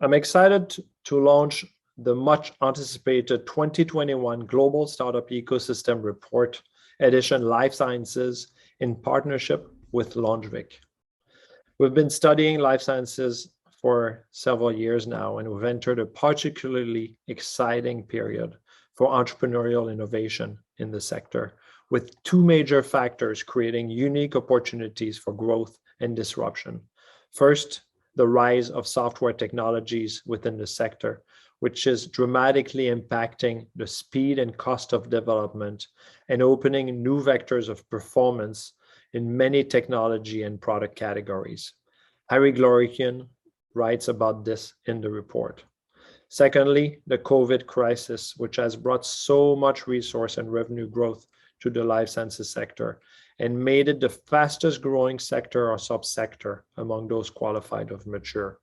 I'm excited to launch the much anticipated 2021 Global Startup Ecosystem Report Edition Life Sciences in partnership with LaunchVic. We've been studying life sciences for several years now, and we've entered a particularly exciting period for entrepreneurial innovation in the sector, with two major factors creating unique opportunities for growth and disruption. First, the rise of software technologies within the sector, which is dramatically impacting the speed and cost of development and opening new vectors of performance in many technology and product categories. Harry Glorikian writes about this in the report. Secondly, the COVID crisis, which has brought so much resource and revenue growth to the life sciences sector and made it the fastest growing sector or subsector among those qualified of mature.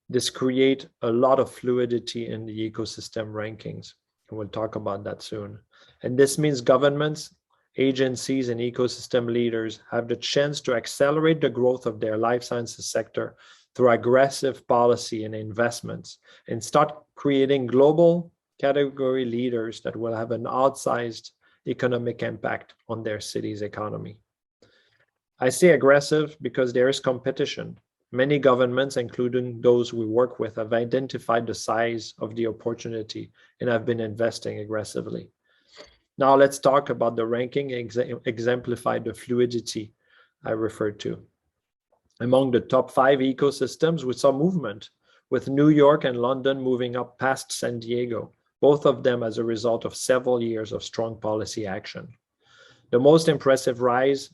This creates a lot of fluidity in the ecosystem rankings, and we'll talk about that soon. And this means governments, agencies, and ecosystem leaders have the chance to accelerate the growth of their life sciences sector through aggressive policy and investments and start creating global category leaders that will have an outsized economic impact on their city's economy. I say aggressive because there is competition. Many governments, including those we work with, have identified the size of the opportunity and have been investing aggressively. Now let's talk about the ranking exemplify the fluidity I referred to. Among the top 5 ecosystems, we saw movement, with New York and London moving up past San Diego, both of them as a result of several years of strong policy action. The most impressive rise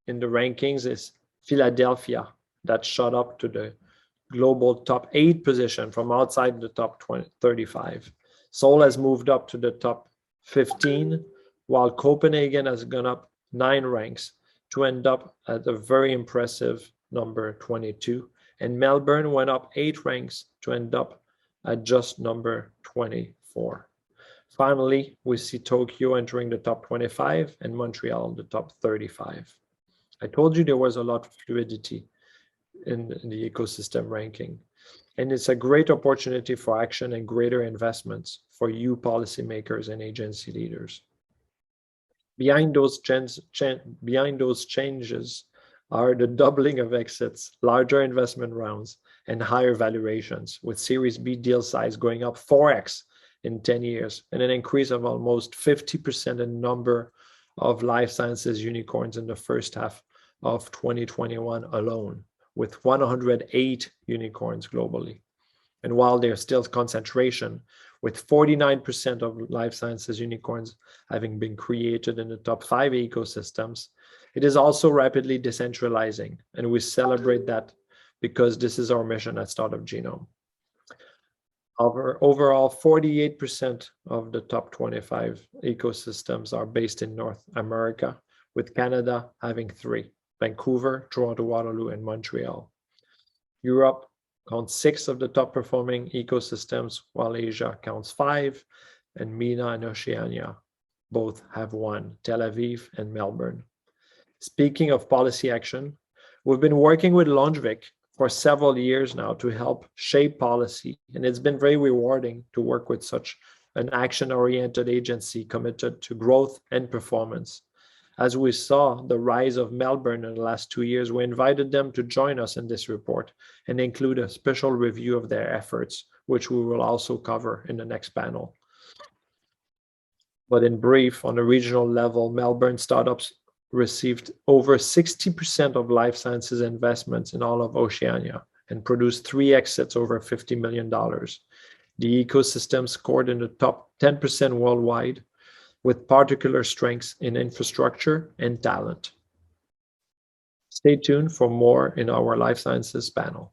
in the rankings is Philadelphia, that shot up to the global top 8 position from outside the top 35. Seoul has moved up to the top 15, while Copenhagen has gone up 9 ranks to end up at a very impressive number 22, and Melbourne went up 8 ranks to end up at just number 24. Finally, we see Tokyo entering the top 25 and Montreal the top 35. I told you there was a lot of fluidity in the ecosystem ranking, and it's a great opportunity for action and greater investments for you policymakers and agency leaders. Behind those changes are the doubling of exits, larger investment rounds, and higher valuations, with Series B deal size going up 4x in 10 years, and an increase of almost 50% in number of life sciences unicorns in the first half of 2021 alone, with 108 unicorns globally. And while there's still concentration, with 49% of life sciences unicorns having been created in the top 5 ecosystems, it is also rapidly decentralizing, and we celebrate that because this is our mission at Startup Genome. Overall, 48% of the top 25 ecosystems are based in North America, with Canada having 3, Vancouver, Toronto, Waterloo, and Montreal. Europe counts 6 of the top performing ecosystems, while Asia counts 5, and MENA and Oceania both have 1, Tel Aviv and Melbourne. Speaking of policy action, we've been working with LaunchVic for several years now to help shape policy, and it's been very rewarding to work with such an action-oriented agency committed to growth and performance. As we saw the rise of Melbourne in the last 2 years, we invited them to join us in this report and include a special review of their efforts, which we will also cover in the next panel. But in brief, on a regional level, Melbourne startups received over 60% of life sciences investments in all of Oceania and produced 3 exits over $50 million. The ecosystem scored in the top 10% worldwide, with particular strengths in infrastructure and talent. Stay tuned for more in our life sciences panel.